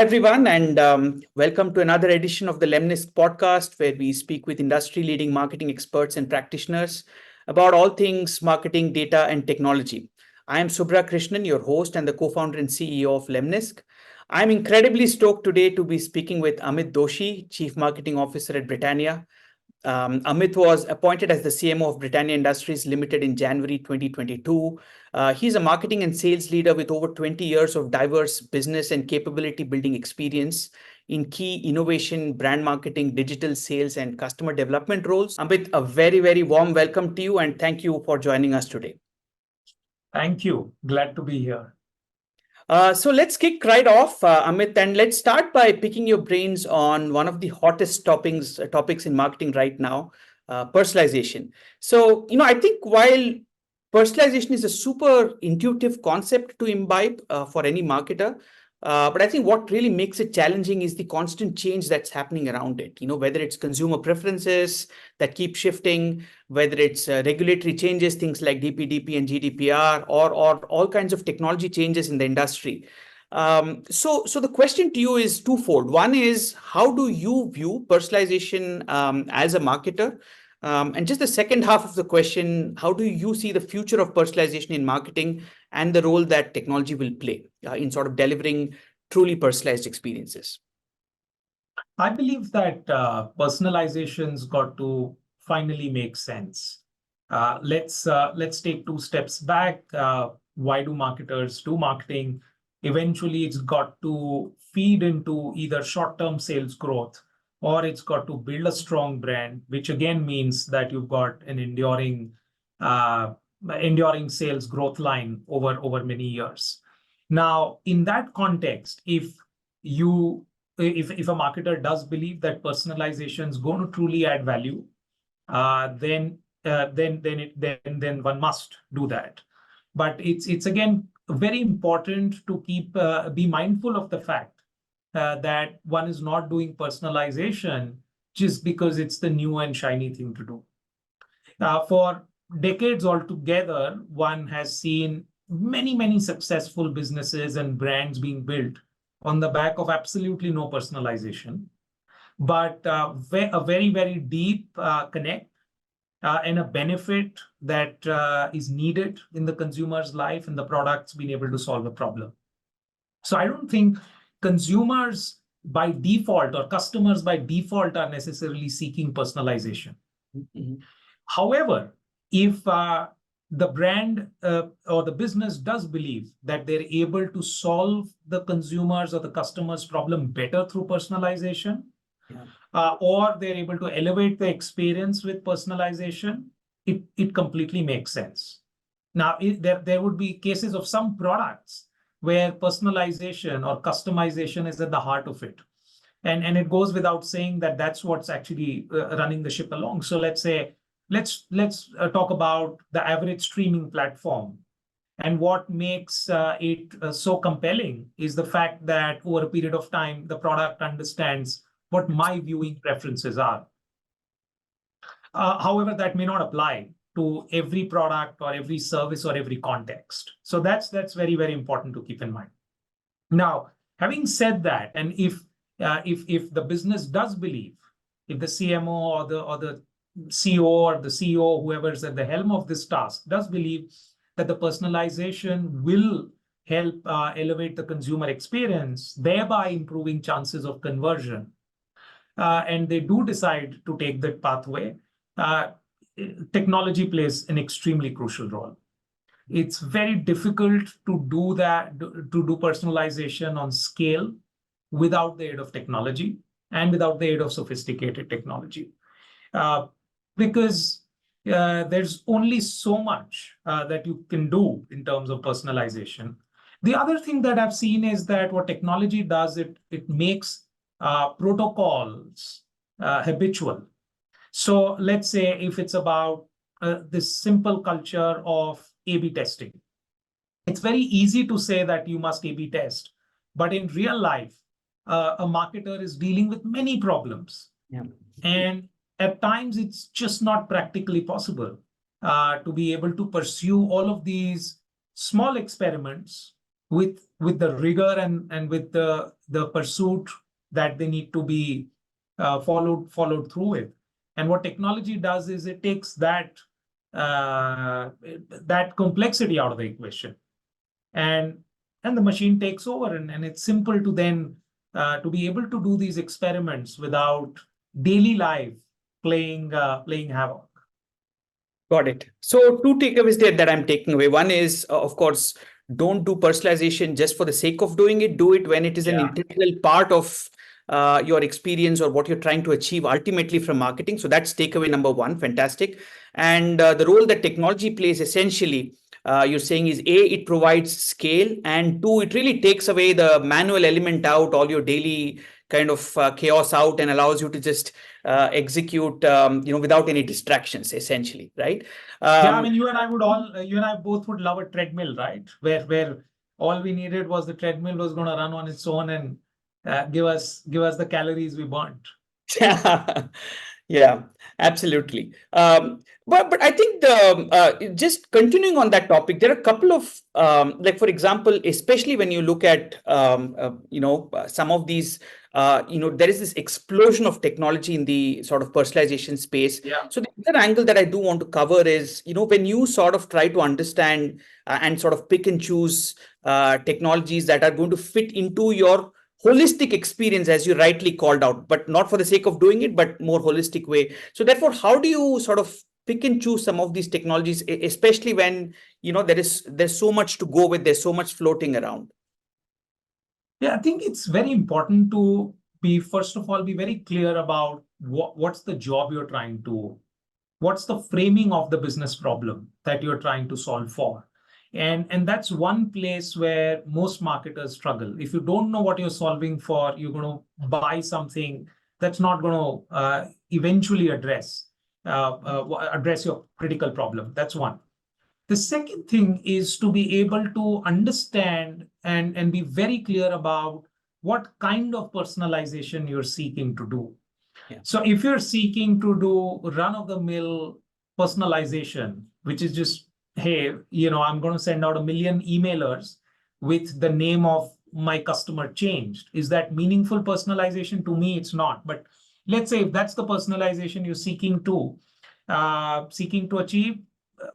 everyone, and welcome to another edition of the Lemnisk podcast, where we speak with industry-leading marketing experts and practitioners about all things marketing, data, and technology. I am Subra Krishnan, your host and the co-founder and CEO of Lemnisk. I'm incredibly stoked today to be speaking with Amit Doshi, Chief Marketing Officer at Britannia. Amit was appointed as the CMO of Britannia Industries Ltd in January 2022. He's a marketing and sales leader with over 20 years of diverse business and capability building experience in key innovation, brand marketing, digital sales, and customer development roles. Amit, a very, very warm welcome to you and thank you for joining us today. Thank you. Glad to be here. So let's kick right off, Amit, and let's start by picking your brains on one of the hottest topics in marketing right now, personalization. So, I think while personalization is a super intuitive concept to imbibe for any marketer, but I think what really makes it challenging is the constant change that's happening around it. Whether it's consumer preferences that keep shifting, whether it's regulatory changes, things like DPDP and GDPR, or all kinds of technology changes in the industry. So the question to you is twofold. One is, how do you view personalization as a marketer? And just the second half of the question, how do you see the future of personalization in marketing and the role that technology will play in sort of delivering truly personalized experiences? I believe that personalization's got to finally make sense. Let's take two steps back. Why do marketers do marketing? Eventually, it's got to feed into either short-term sales growth, or it's got to build a strong brand, which again means that you've got an enduring sales growth line over many years. Now, in that context, if a marketer does believe that personalization is going to truly add value, then one must do that. But it's again very important to be mindful of the fact that one is not doing personalization just because it's the new and shiny thing to do. For decades altogether, one has seen many successful businesses and brands being built on the back of absolutely no personalization, but a very deep connect and a benefit that is needed in the consumer's life and the product's being able to solve a problem. So I don't think consumers by default or customers by default are necessarily seeking personalization. Mm-hmm. However, if the brand or the business does believe that they're able to solve the consumers or the customer's problem better through personalization, or they're able to elevate the experience with personalization, it completely makes sense. Now, there would be cases of some products where personalization or customization is at the heart of it. And it goes without saying that that's what's actually running the ship along. So let's talk about the average streaming platform. And what makes it so compelling is the fact that over a period of time, the product understands what my viewing preferences are. However, that may not apply to every product or every service or every context. So that's very important to keep in mind. Now, having said that, and if the business does believe, if the CMO or the CEO or the CEO, whoever's at the helm of this task, does believe that the personalization will help elevate the consumer experience, thereby improving chances of conversion, and they do decide to take that pathway, technology plays an extremely crucial role. It's very difficult to do that, to do personalization on scale without the aid of technology and without the aid of sophisticated technology. Because there's only so much that you can do in terms of personalization. The other thing that I've seen is that what technology does, it makes protocols habitual. So let's say if it's about this simple culture of A/B testing, it's very easy to say that you must A/B test, but in real life, a marketer is dealing with many problems. Yeah. And at times, it's just not practically possible to be able to pursue all of these small experiments with the rigor and with the pursuit that they need to be followed through with. And what technology does is it takes that that complexity out of the equation, and the machine takes over, and it's simple to then to be able to do these experiments without daily life playing havoc. Got it. So two takeaways there that I'm taking away. One is, of course, don't do personalization just for the sake of doing it. Do it when it is an Yeah. integral part of your experience or what you're trying to achieve ultimately from marketing. So that's takeaway number one. Fantastic. And the role that technology plays essentially, you're saying is A, it provides scale, and two, it really takes away the manual element out, all your daily kind of chaos out, and allows you to just execute without any distractions, essentially, right? Yeah, I mean, you and I both would love a treadmill, right? Where all we needed was the treadmill was going to run on its own and give us the calories we burnt. Yeah, absolutely. But I think just continuing on that topic, there are a couple of like, for example, especially when you look at some of these there is this explosion of technology in the sort of personalization space. Yeah. So the other angle that I do want to cover is, when you sort of try to understand and sort of pick and choose technologies that are going to fit into your holistic experience, as you rightly called out, but not for the sake of doing it, but more holistic way. So therefore, how do you sort of pick and choose some of these technologies, especially when there's so much to go with, there's so much floating around? Yeah, I think it's very important to first of all, be very clear about what's the job you're trying to, what's the framing of the business problem that you're trying to solve for. And that's one place where most marketers struggle. If you don't know what you're solving for, you're going to buy something that's not going to eventually address your critical problem. That's one. The second thing is to be able to understand and be very clear about what kind of personalization you're seeking to do. Yeah. So if you're seeking to do run-of-the-mill personalization, which is just, hey, I'm going to send out 1 million emailers with the name of my customer changed. Is that meaningful personalization? To me, it's not. But let's say if that's the personalization you're seeking to achieve,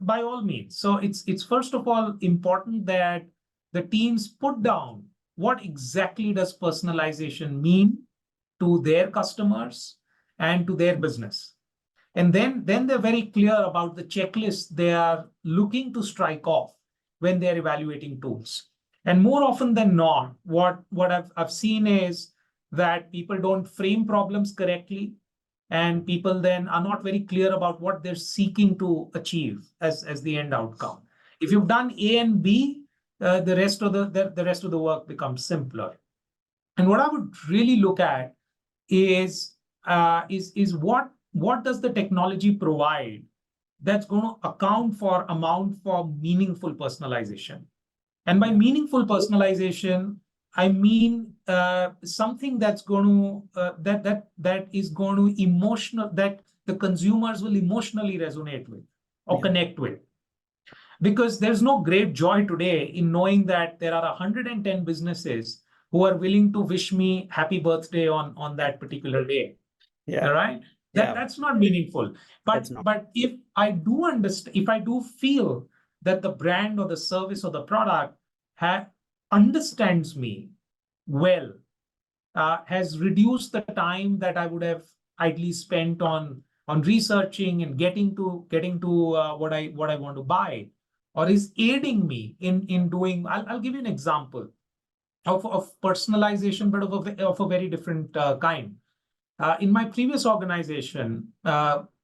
by all means. So it's first of all important that the teams put down what exactly does personalization mean to their customers and to their business. And then they're very clear about the checklist they are looking to strike off when they're evaluating tools. And more often than not, what I've seen is that people don't frame problems correctly, and people then are not very clear about what they're seeking to achieve as the end outcome. If you've done A and B, the rest of the work becomes simpler. And what I would really look at is what does the technology provide that's going to amount for meaningful personalization. And by meaningful personalization, I mean something that's going to that is going to that the consumers will emotionally resonate with or connect with. Because there's no great joy today in knowing that there are 110 businesses who are willing to wish me happy birthday on that particular day. Yeah. All right. That's not meaningful. But if I do understand, if I do feel that the brand or the service or the product understands me well, has reduced the time that I would have idly spent on researching and getting to what I want to buy, or is aiding me in doing. I'll give you an example of personalization, but of a very different kind. In my previous organization,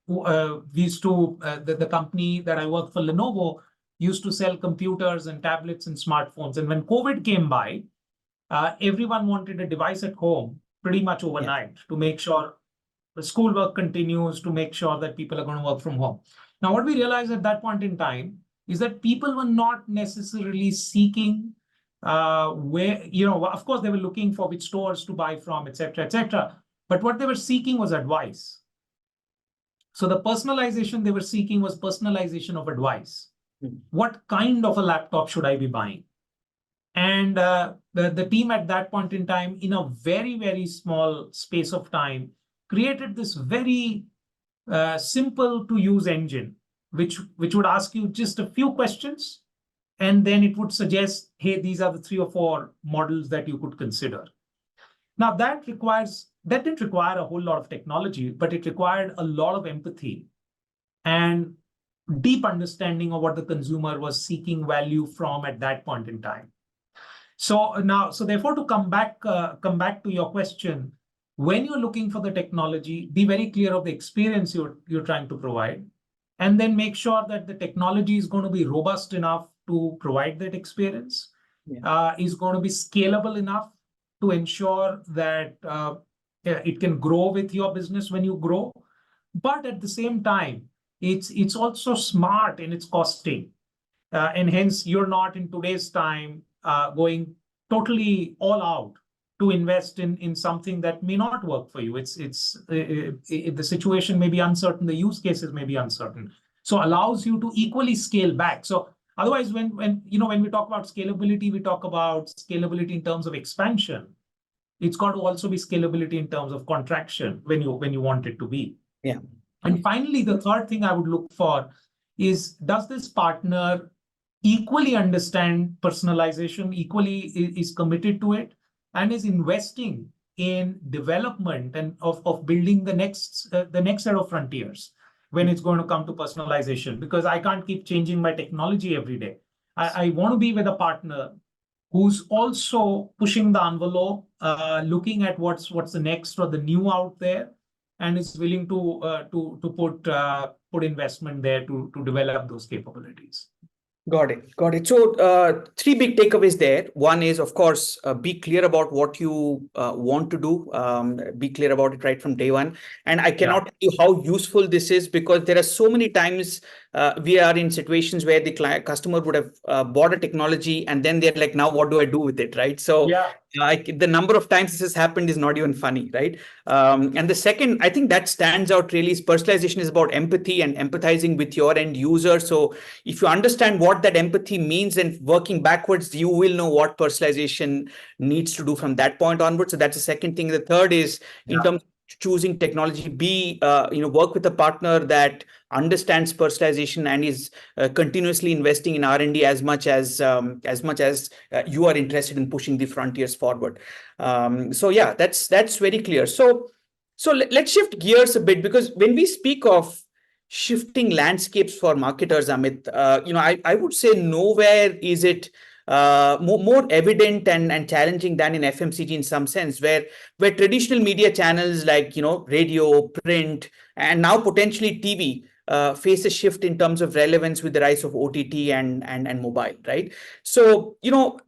we used to the company that I worked for, Lenovo, used to sell computers and tablets and smartphones. And when COVID came by, everyone wanted a device at home pretty much overnight to make sure the schoolwork continues, to make sure that people are going to work from home. Now, what we realized at that point in time is that people were not necessarily seeking where, of course, they were looking for which stores to buy from, etc., etc. But what they were seeking was advice. So the personalization they were seeking was personalization of advice. What kind of a laptop should I be buying? And the team at that point in time, in a very, very small space of time, created this very simple to use engine, which would ask you just a few questions, and then it would suggest, hey, these are the 3 or 4 models that you could consider. Now that didn't require a whole lot of technology, but it required a lot of empathy and deep understanding of what the consumer was seeking value from at that point in time. So therefore, to come back to your question, when you're looking for the technology, be very clear of the experience you're trying to provide, and then make sure that the technology is going to be robust enough to provide that experience, is going to be scalable enough to ensure that it can grow with your business when you grow. But at the same time, it's also smart in its costing. And hence, you're not in today's time going totally all out to invest in something that may not work for you. The situation may be uncertain, the use cases may be uncertain. So allows you to equally scale back. So otherwise, when we talk about scalability, we talk about scalability in terms of expansion. It's got to also be scalability in terms of contraction when you want it to be. Yeah. And finally, the third thing I would look for is, does this partner equally understand personalization, equally is committed to it, and is investing in development and of building the next set of frontiers when it's going to come to personalization? Because I can't keep changing my technology every day. I want to be with a partner who's also pushing the envelope, looking at what's the next or the new out there, and is willing to put investment there to develop those capabilities. Got it. So 3 big takeaways there. One is, of course, be clear about what you want to do. Be clear about it right from day one. And I cannot tell you how useful this is, because there are so many times we are in situations where the customer would have bought a technology and then they're like, now what do I do with it, right? So the number of times this has happened is not even funny, right? And the second, I think that stands out really, is personalization is about empathy and empathizing with your end user. So if you understand what that empathy means and working backwards, you will know what personalization needs to do from that point onwards. So that's the second thing. The third is, in terms of choosing technology, work with a partner that understands personalization and is continuously investing in R&D as much as you are interested in pushing the frontiers forward. So yeah, that's very clear. So let's shift gears a bit, because when we speak of shifting landscapes for marketers, Amit, I would say nowhere is it more evident and challenging than in FMCG, in some sense, where traditional media channels like radio, print, and now potentially TV face a shift in terms of relevance with the rise of OTT and mobile, right? So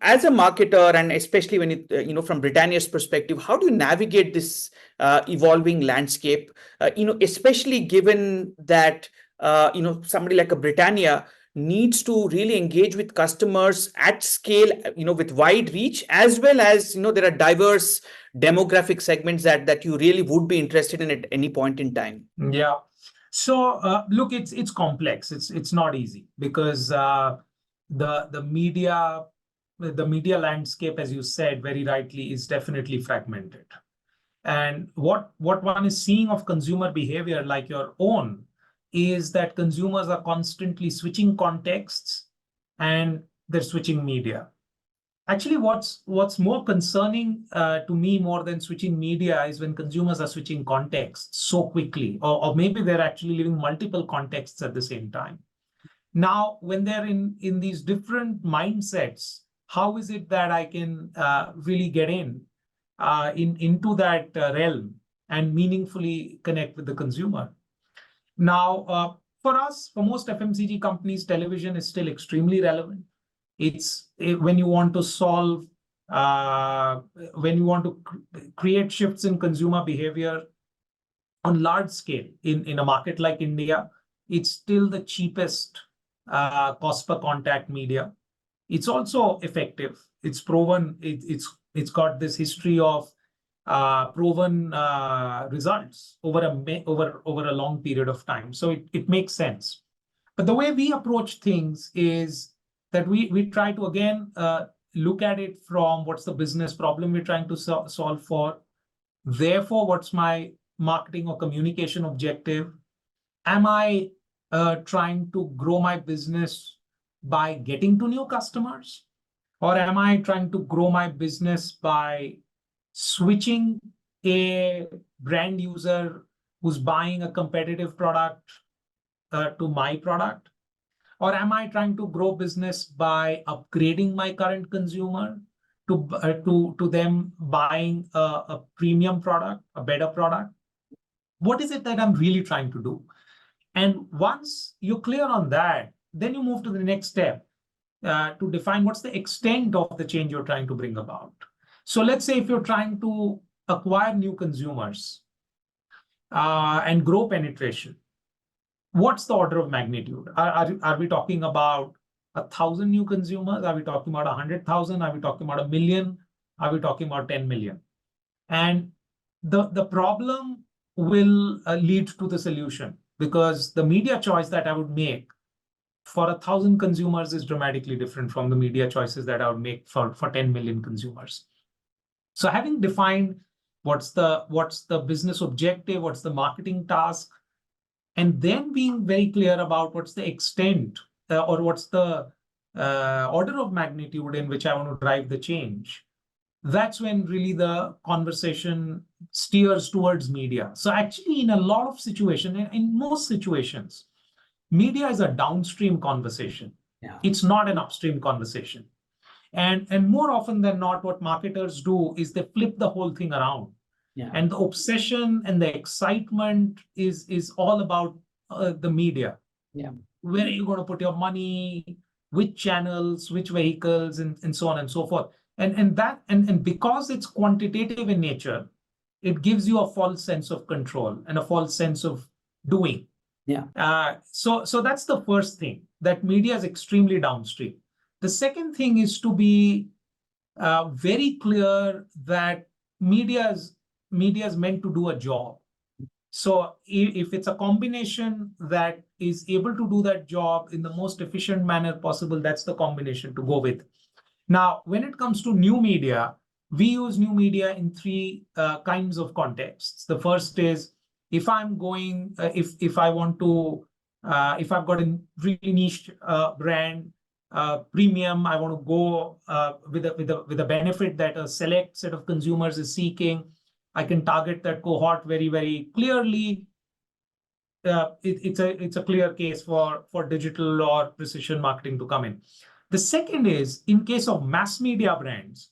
as a marketer, and especially when it from Britannia's perspective, how do you navigate this evolving landscape? Especially given that somebody like a Britannia needs to really engage with customers at scale, with wide reach, as well as there are diverse demographic segments that you really would be interested in at any point in time. Yeah. So look, it's complex. It's not easy, because the media landscape, as you said very rightly, is definitely fragmented. And what one is seeing of consumer behavior like your own is that consumers are constantly switching contexts and they're switching media. Actually, what's more concerning to me, more than switching media, is when consumers are switching contexts so quickly, or maybe they're actually living multiple contexts at the same time. Now, when they're in these different mindsets, how is it that I can really get into that realm and meaningfully connect with the consumer? Now, for most FMCG companies, television is still extremely relevant. When you want to solve, when you want to create shifts in consumer behavior on large scale in a market like India, it's still the cheapest cost per contact media. It's also effective. It's proven. It's got this history of proven results over a long period of time. So it makes sense. But the way we approach things is that we try to, again, look at it from what's the business problem we're trying to solve for. Therefore, what's my marketing or communication objective? Am I trying to grow my business by getting to new customers? Or am I trying to grow my business by switching a brand user who's buying a competitive product to my product? Or am I trying to grow business by upgrading my current consumer to them buying a premium product, a better product? What is it that I'm really trying to do? And once you're clear on that, then you move to the next step to define what's the extent of the change you're trying to bring about. So let's say if you're trying to acquire new consumers and grow penetration, what's the order of magnitude? Are we talking about 1,000 new consumers? Are we talking about 100,000? Are we talking about 1 million? Are we talking about 10 million? And the problem will lead to the solution, because the media choice that I would make for 1,000 consumers is dramatically different from the media choices that I would make for 10 million consumers. So having defined what's the business objective, what's the marketing task, and then being very clear about what's the extent or what's the order of magnitude in which I want to drive the change, that's when really the conversation steers towards media. So actually, in a lot of situations, in most situations, media is a downstream conversation. Yeah. It's not an upstream conversation. And more often than not, what marketers do is they flip the whole thing around. Yeah. And the obsession and the excitement is all about the media. Yeah. Where are you going to put your money, which channels, which vehicles, and so on and so forth. And because it's quantitative in nature, it gives you a false sense of control and a false sense of doing. Yeah. So that's the first thing, that media is extremely downstream. The second thing is to be very clear that media is meant to do a job. So if it's a combination that is able to do that job in the most efficient manner possible, that's the combination to go with. Now, when it comes to new media, we use new media in three kinds of contexts. The first is if I'm going, if I want to, if I've got a really niche brand, premium, I want to go with a benefit that a select set of consumers is seeking. I can target that cohort very, very clearly. It's a clear case for digital or precision marketing to come in. The second is, in case of mass media brands,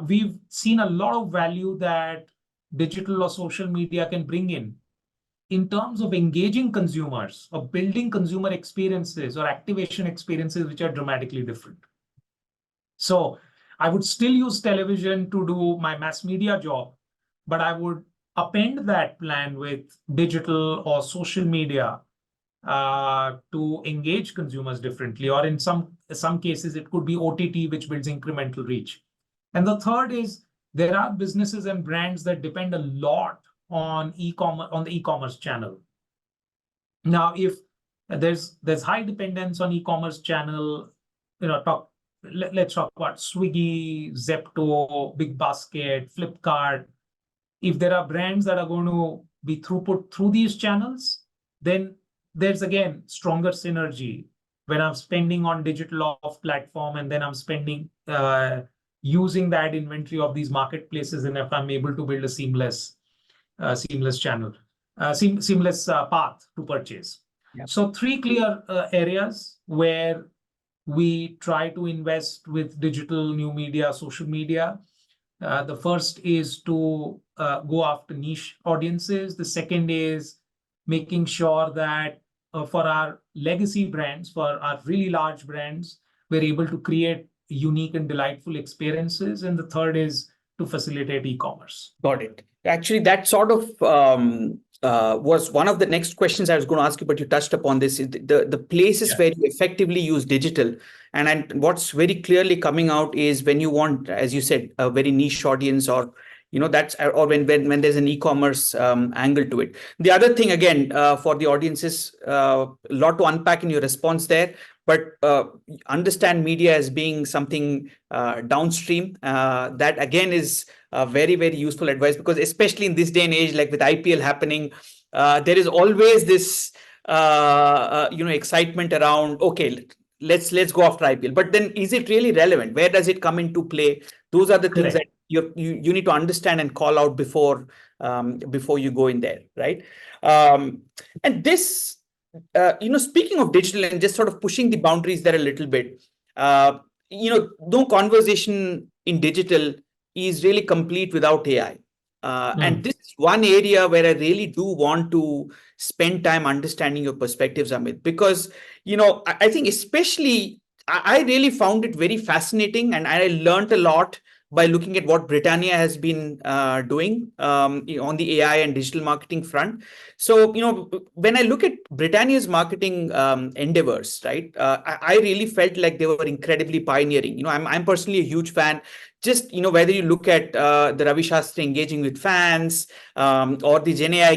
we've seen a lot of value that digital or social media can bring in terms of engaging consumers or building consumer experiences or activation experiences which are dramatically different. So I would still use television to do my mass media job, but I would append that plan with digital or social media to engage consumers differently, or in some cases, it could be OTT, which builds incremental reach. And the third is there are businesses and brands that depend a lot on e-commerce, on the e-commerce channel. Now, if there's high dependence on e-commerce channel, let's talk about Swiggy, Zepto, Big Basket, Flipkart. If there are brands that are going to be throughput through these channels, then there's again stronger synergy when I'm spending on digital off platform, and then I'm spending using that inventory of these marketplaces, and if I'm able to build a seamless channel, seamless path to purchase. Yep. So three clear areas where we try to invest with digital, new media, social media. The first is to go after niche audiences. The second is making sure that for our legacy brands, for our really large brands, we're able to create unique and delightful experiences. And the third is to facilitate e-commerce. Got it. Actually, that sort of was one of the next questions I was going to ask you, but you touched upon this. The places where you effectively use digital, and what's very clearly coming out is when you want, as you said, a very niche audience, or that's, or when there's an e-commerce angle to it. The other thing, again, for the audiences, a lot to unpack in your response there. but understand media as being something downstream. That again is very, very useful advice, because especially in this day and age, like with IPL happening, there is always this excitement around, okay, let's go after IPL. But then is it really relevant? Where does it come into play? Those are the things that Correct. you need to understand and call out before you go in there, right? And this, speaking of digital and just sort of pushing the boundaries there a little bit, no conversation in digital is really complete without AI. And Mm. this is one area where I really do want to spend time understanding your perspectives, Amit, because, I think especially I really found it very fascinating, and I learned a lot by looking at what Britannia has been doing on the AI and digital marketing front. So, when I look at Britannia's marketing endeavors, right, I really felt like they were incredibly pioneering. I'm personally a huge fan. Just, whether you look at the Ravi Shastri engaging with fans, or the Gen AI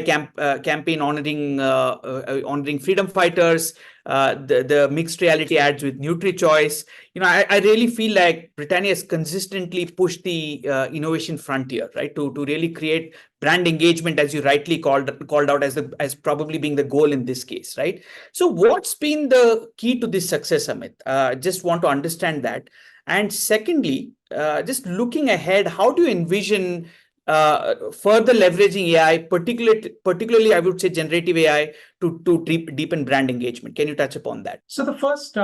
campaign honoring freedom fighters, the mixed reality ads with NutriChoice. I really feel like Britannia has consistently pushed the innovation frontier, right, to really create brand engagement, as you rightly called out as probably being the goal in this case, right? So what's been the key to this success, Amit? Just want to understand that. And secondly, just looking ahead, how do you envision further leveraging AI, particularly I would say generative AI, to deepen brand engagement? Can you touch upon that? So the first,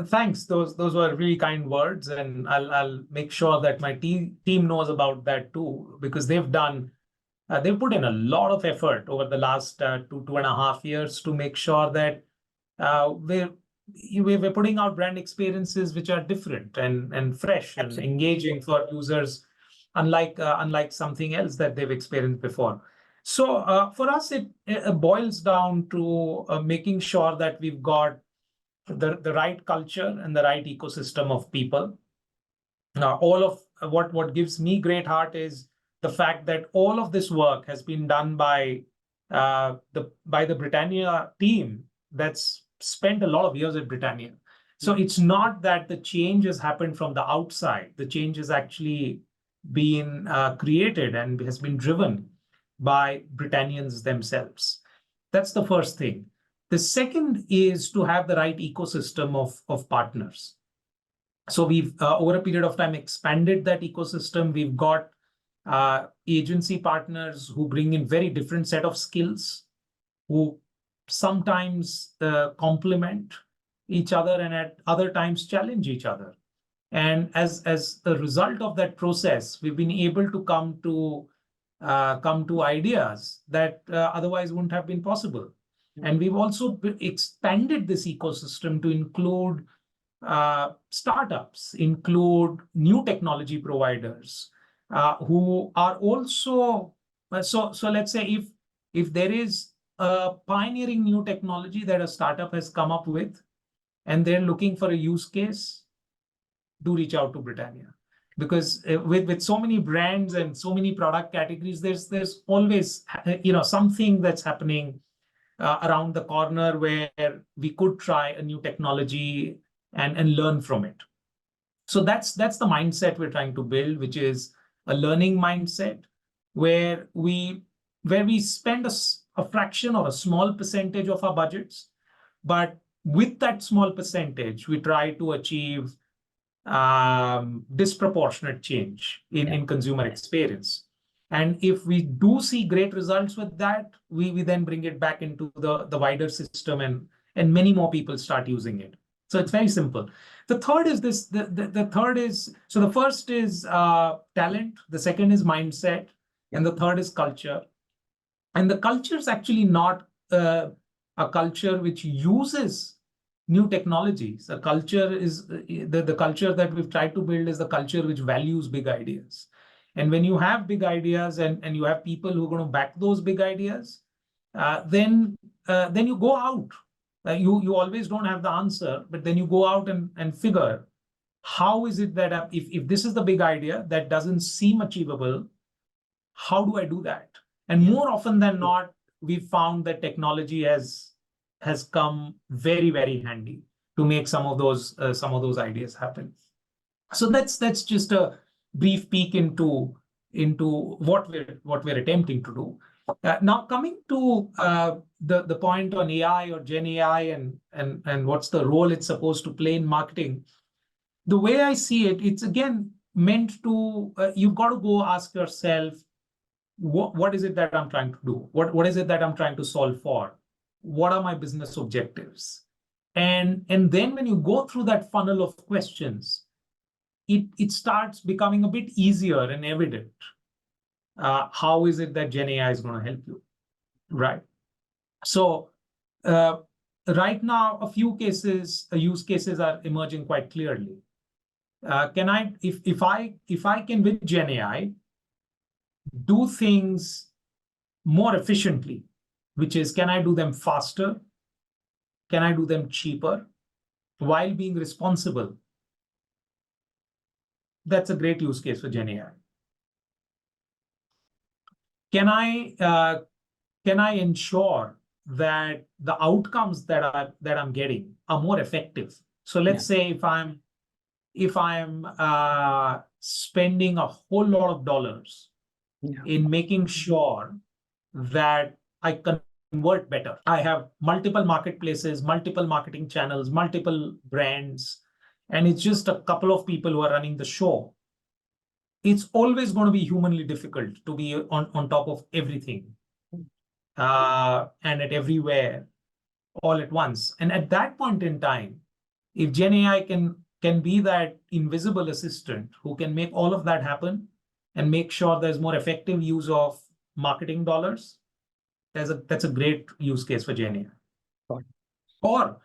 thanks. Those were really kind words, and I'll make sure that my team knows about that too, because they've put in a lot of effort over the last 2.5 years to make sure that we're putting out brand experiences which are different and fresh and Absolutely. engaging for users, unlike something else that they've experienced before. So for us, it boils down to making sure that we've got the right culture and the right ecosystem of people. Now, all of what gives me great heart is the fact that all of this work has been done by the Britannia team that's spent a lot of years at Britannia. So it's not that the change has happened from the outside. The change has actually been created and has been driven by Britannians themselves. That's the first thing. The second is to have the right ecosystem of partners. So we've, over a period of time, expanded that ecosystem. We've got agency partners who bring in very different set of skills, who sometimes complement each other and at other times challenge each other. And as a result of that process, we've been able to come to ideas that otherwise wouldn't have been possible. And we've also expanded this ecosystem to include startups, include new technology providers who are also so let's say if there is a pioneering new technology that a startup has come up with and they're looking for a use case, do reach out to Britannia, because with so many brands and so many product categories, there's always something that's happening around the corner where we could try a new technology and learn from it. So that's the mindset we're trying to build, which is a learning mindset where we spend a fraction or a small percentage of our budgets, but with that small percentage, we try to achieve disproportionate change in consumer experience. And if we do see great results with that, we then bring it back into the wider system and many more people start using it. So it's very simple. The third is this. The third is, so the first is talent. The second is mindset, and the third is culture. And the culture is actually not a culture which uses new technologies. The culture is the culture that we've tried to build is the culture which values big ideas. And when you have big ideas and you have people who are going to back those big ideas, then you go out. You always don't have the answer, but then you go out and figure how is it that if this is the big idea that doesn't seem achievable, how do I do that? And more often than not, we've found that technology has come very, very handy. to make some of those ideas happen. So that's just a brief peek into what we're attempting to do. Now coming to the point on AI or Gen AI and what's the role it's supposed to play in marketing. The way I see it, it's again meant to you've got to go ask yourself, what is it that I'm trying to do? What is it that I'm trying to solve for? What are my business objectives? And then when you go through that funnel of questions, it starts becoming a bit easier and evident. How is it that Gen AI is going to help you, right? So right now, a few use cases are emerging quite clearly. If I can with Gen AI do things more efficiently, which is, can I do them faster? Can I do them cheaper while being responsible? That's a great use case for Gen AI. Can I ensure that the outcomes that I'm getting are more effective? So let's say if I'm spending a whole lot of dollars in making sure that I convert better. I have multiple marketplaces, multiple marketing channels, multiple brands, and it's just a couple of people who are running the show. It's always going to be humanly difficult to be on top of everything and at everywhere all at once. And at that point in time, if Gen AI can be that invisible assistant who can make all of that happen and make sure there's more effective use of marketing dollars, that's a great use case for Gen AI. Or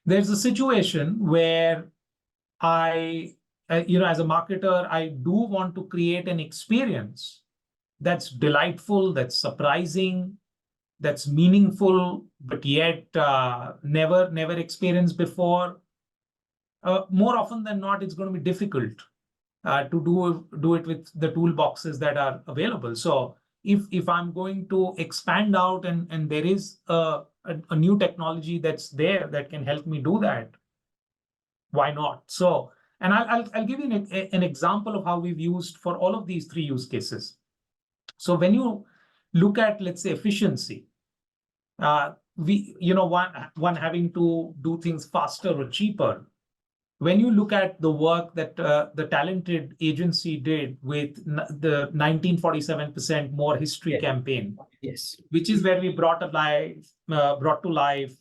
there's a situation where as a marketer, I do want to create an experience that's delightful, that's surprising, that's meaningful, but yet never experienced before. More often than not, it's going to be difficult to do it with the toolboxes that are available. So if I'm going to expand out and there is a new technology that's there that can help me do that, why not? So, and I'll give you an example of how we've used for all of these three use cases. So when you look at, let's say, efficiency, one having to do things faster or cheaper. When you look at the work that the talented agency did with the 1947% More History campaign, which is where we brought to life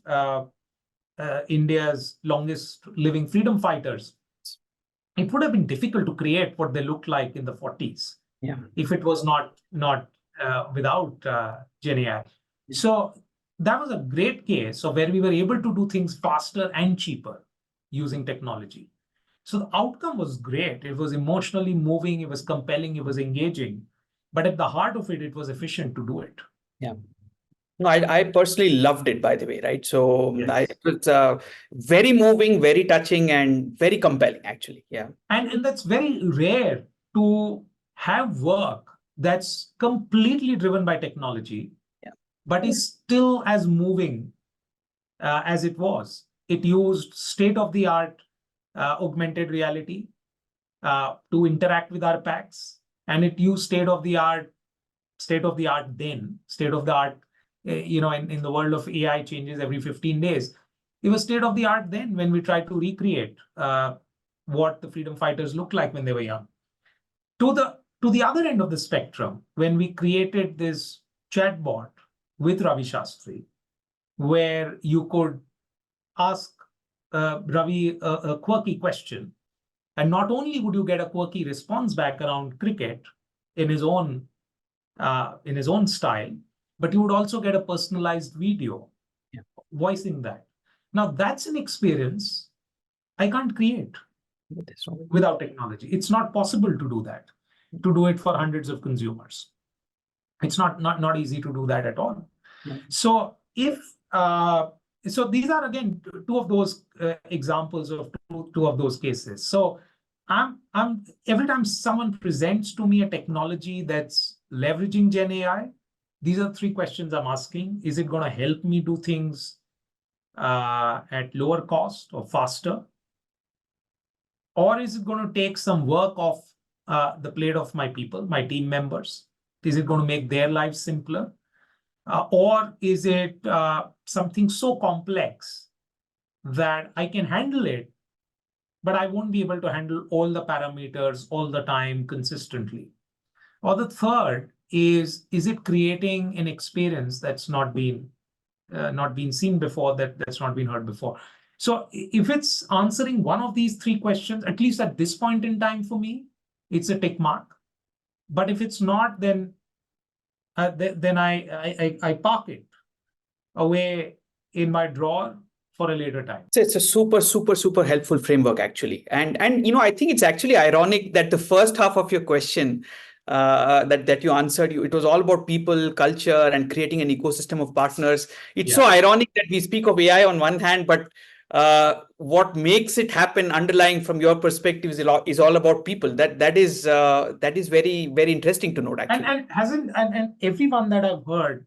India's longest living freedom fighters, it would have been difficult to create what they looked like in the 40s if it was not without Gen AI. So that was a great case of where we were able to do things faster and cheaper using technology. So the outcome was great. It was emotionally moving, it was compelling, it was engaging. But at the heart of it, it was efficient to do it. Yeah. No, I personally loved it, by the way, right? So it was very moving, very touching, and very compelling, actually. Yeah. And that's very rare to have work that's completely driven by technology, but is still as moving as it was. It used state-of-the-art augmented reality to interact with our packs, and it used state-of-the-art then, state-of-the-art, in the world of AI changes every 15 days. It was state-of-the-art then when we tried to recreate what the freedom fighters looked like when they were young. To the other end of the spectrum, when we created this chatbot with Ravi Shastri, where you could ask Ravi a quirky question, and not only would you get a quirky response back around cricket in his own style, but you would also get a personalized video voicing that. Now that's an experience I can't create without technology. It's not possible to do that, to do it for hundreds of consumers. It's not easy to do that at all. So so these are, again, two of those examples of two of those cases. So every time someone presents to me a technology that's leveraging Gen AI, these are three questions I'm asking. Is it going to help me do things at lower cost or faster? Or is it going to take some work off the plate of my people, my team members? Is it going to make their lives simpler? Or is it something so complex that I can handle it, but I won't be able to handle all the parameters all the time consistently? Or the third is it creating an experience that's not been seen before, that's not been heard before? So if it's answering one of these three questions, at least at this point in time for me, it's a tick mark. But if it's not, then I park it away in my drawer for a later time. So it's a super helpful framework, actually. And I think it's actually ironic that the first half of your question that you answered, it was all about people, culture, and creating an ecosystem of partners. It's so ironic that we speak of AI on one hand, but what makes it happen underlying from your perspective is all about people. That is very interesting to note, actually. And everyone that I've heard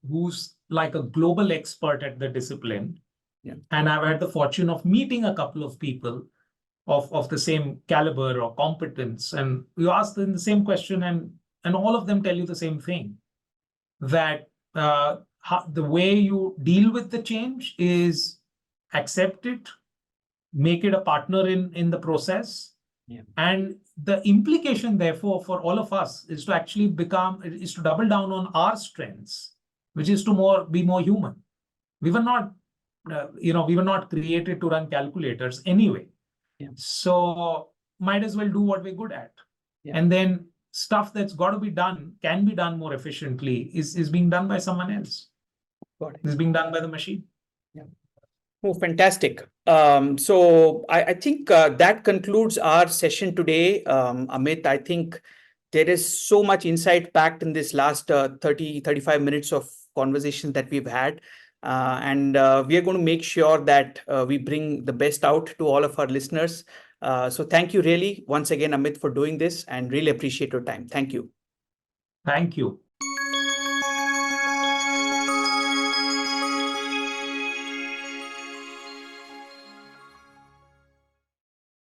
who's like a global expert at the discipline, and I've had the fortune of meeting a couple of people of the same caliber or competence, and you ask them the same question, and all of them tell you the same thing, that the way you deal with the change is accept it, make it a partner in the process. And the implication, therefore, for all of us is to actually to double down on our strengths, which is to be more human. We were not, we were not created to run calculators anyway. So might as well do what we're good at. And then stuff that's got to be done, can be done more efficiently, is being done by someone else. Is being done by the machine. Oh, fantastic. So I think that concludes our session today. Amit, I think there is so much insight packed in this last 35 minutes of conversation that we've had. And we are going to make sure that we bring the best out to all of our listeners. So thank you really once again, Amit, for doing this, and really appreciate your time. Thank you. Thank you.